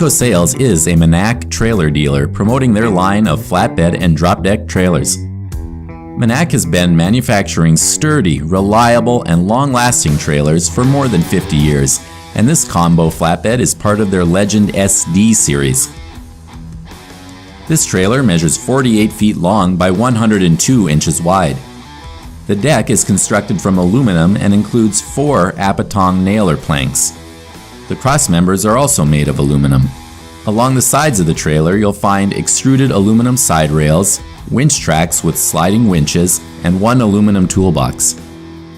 Midco Sales is a Manac trailer dealer promoting their line of flatbed and drop deck trailers. Manac has been manufacturing sturdy, reliable, and long-lasting trailers for more than 50 years, and this combo flatbed is part of their Legend SD series. This trailer measures 48 feet long by 102 inches wide. The deck is constructed from aluminum and includes 4 Apatong nailer planks. The cross members are also made of aluminum. Along the sides of the trailer, you'll find extruded aluminum side rails, winch tracks with sliding winches, and 1 aluminum toolbox.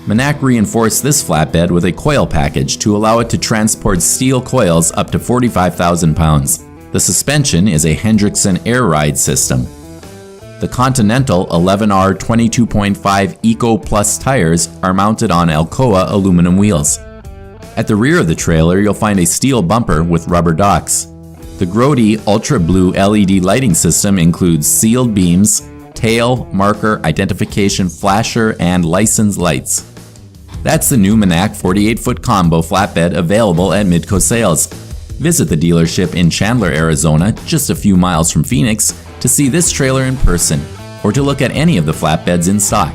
Manac reinforced this flatbed with a coil package to allow it to transport steel coils up to 45,000 pounds. The suspension is a Hendrickson air ride system. The Continental 11R 22.5 Eco Plus tires are mounted on Alcoa aluminum wheels. At the rear of the trailer, you'll find a steel bumper with rubber docks. The Grody Ultra Blue LED lighting system includes sealed beams, tail, marker, identification, flasher, and license lights. That's the new Manac 48-foot combo flatbed available at Midco Sales. Visit the dealership in Chandler, Arizona, just a few miles from Phoenix, to see this trailer in person or to look at any of the flatbeds in stock.